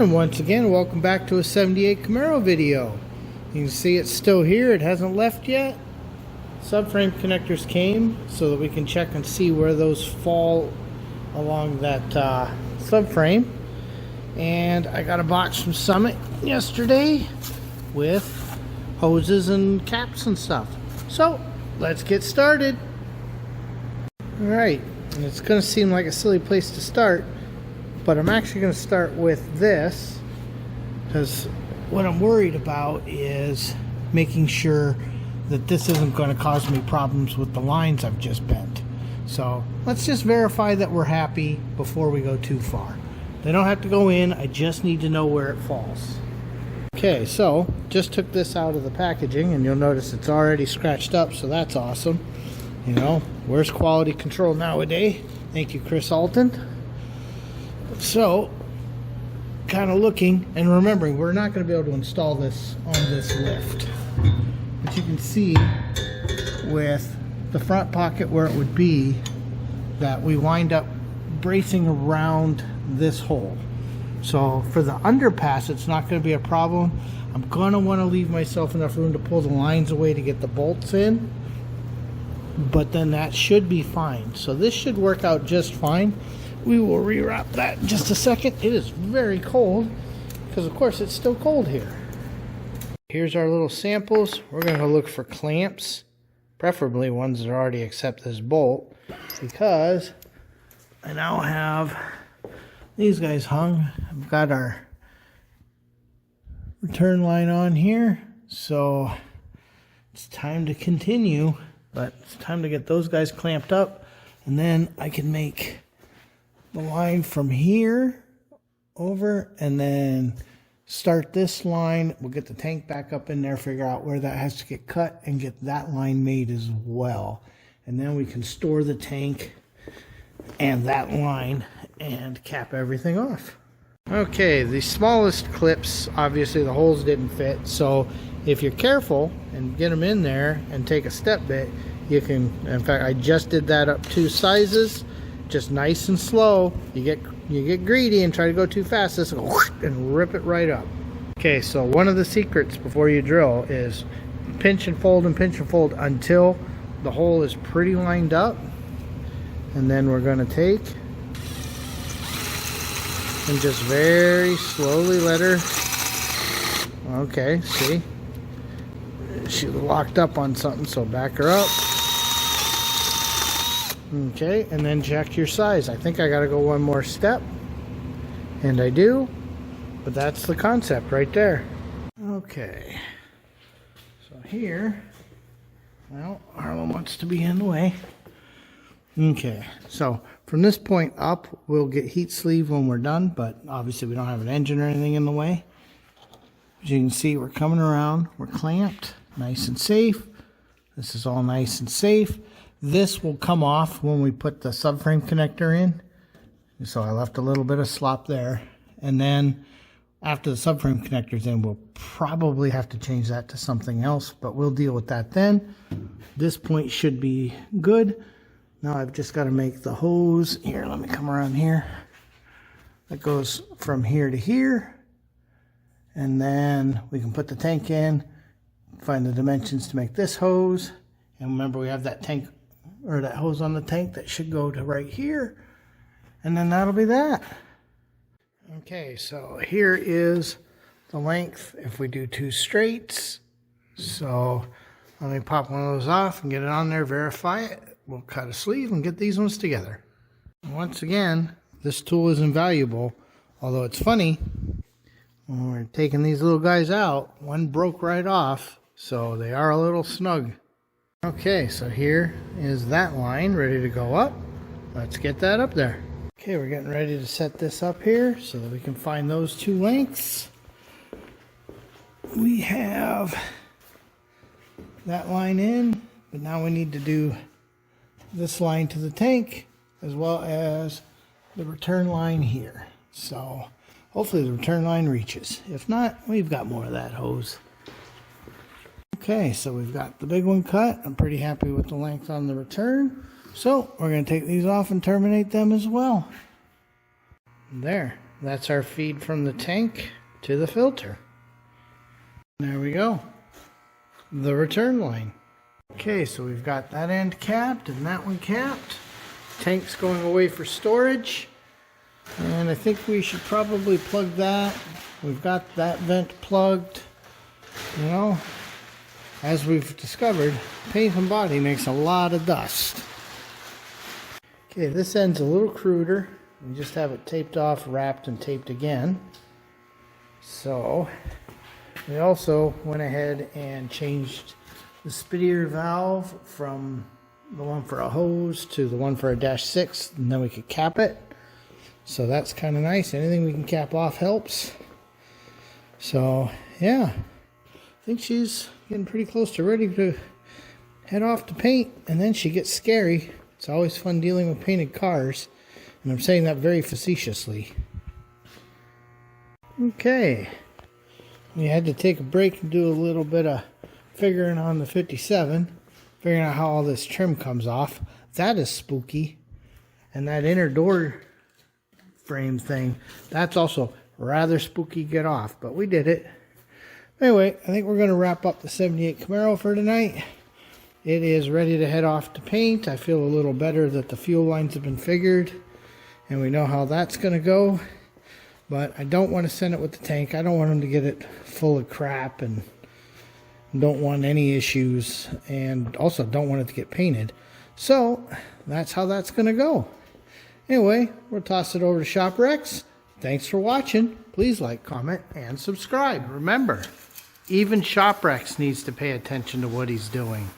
And once again, welcome back to a 78 Camaro video. You can see it's still here, it hasn't left yet. Subframe connectors came so that we can check and see where those fall along that subframe. And I got a box from Summit yesterday with hoses and caps and stuff. So let's get started. Alright, and it's going to seem like a silly place to start, but I'm actually going to start with this, because what I'm worried about is making sure that this isn't going to cause me problems with the lines I've just bent. So let's just verify that we're happy before we go too far. They don't have to go in, I just need to know where it falls. Okay, so just took this out of the packaging and you'll notice it's already scratched up, so that's awesome. You know, where's quality control nowadays? Thank you, Chris Alton. So, kind of looking and remembering, we're not going to be able to install this on this lift. But you can see with the front pocket where it would be that we wind up bracing around this hole. So for the underpass, it's not going to be a problem. I'm going to want to leave myself enough room to pull the lines away to get the bolts in. But then that should be fine. So this should work out just fine. We will rewrap that in just a second. It is very cold because of course it's still cold here. Here's our little samples. We're going to look for clamps, preferably ones that already accept this bolt, because I now have these guys hung. I've got our return line on here, so it's time to continue, but it's time to get those guys clamped up, and then I can make the line from here over and then start this line. We'll get the tank back up in there, figure out where that has to get cut, and get that line made as well. And then we can store the tank and that line and cap everything off. Okay, the smallest clips, obviously the holes didn't fit, so if you're careful and get them in there and take a step bit, you can, in fact I just did that up 2 sizes, just nice and slow. You get greedy and try to go too fast, this will go and rip it right up. Okay, so one of the secrets before you drill is pinch and fold until the hole is pretty lined up, and then we're going to take and just very slowly let her, okay, see, she locked up on something, so back her up. Okay, and then check your size. I think I gotta go one more step, and I do, but that's the concept right there. Okay, so here, well, Harlan wants to be in the way. Okay, so from this point up, we'll get heat sleeve when we're done, but obviously we don't have an engine or anything in the way. As you can see, we're coming around, we're clamped, nice and safe. This is all nice and safe. This will come off when we put the subframe connector in. So I left a little bit of slop there. And then after the subframe connector's in, we'll probably have to change that to something else, but we'll deal with that then. This point should be good. Now I've just got to make the hose. Here, let me come around here. That goes from here to here. And then we can put the tank in, find the dimensions to make this hose. And remember, we have that tank, or that hose on the tank that should go to right here, and then that'll be that. Okay, so here is the length if we do 2 straights. So let me pop one of those off and get it on there, verify it. We'll cut a sleeve and get these ones together. Once again, this tool is invaluable, although it's funny, when we're taking these little guys out, one broke right off, so they are a little snug. Okay, so here is that line ready to go up. Let's get that up there. Okay, we're getting ready to set this up here so that we can find those 2 lengths. We have that line in, but now we need to do this line to the tank as well as the return line here. So hopefully the return line reaches. If not, we've got more of that hose. Okay, so we've got the big one cut. I'm pretty happy with the length on the return. So we're going to take these off and terminate them as well. There. That's our feed from the tank to the filter. There we go. The return line. Okay, so we've got that end capped and that one capped. Tank's going away for storage. And I think we should probably plug that. We've got that vent plugged. You know, as we've discovered, paint and body makes a lot of dust. Okay, this end's a little cruder. We just have it taped off, wrapped, and taped again. So, we also went ahead and changed the spittier valve from the one for a hose to the one for a -6, and then we could cap it. So that's kind of nice. Anything we can cap off helps. So, yeah. I think she's getting pretty close to ready to head off to paint, and then she gets scary. It's always fun dealing with painted cars. And I'm saying that very facetiously. Okay. We had to take a break and do a little bit of figuring on the 57. Figuring out how all this trim comes off. That is spooky. And that inner door frame thing, that's also rather spooky to get off. But we did it. Anyway, I think we're going to wrap up the 78 Camaro for tonight. It is ready to head off to paint. I feel a little better that the fuel lines have been figured. And we know how that's going to go. But I don't want to send it with the tank. I don't want them to get it full of crap. And don't want any issues. And also don't want it to get painted. So, that's how that's going to go. Anyway, we'll toss it over to ShopRex. Thanks for watching. Please like, comment, and subscribe. Remember, even ShopRex needs to pay attention to what he's doing.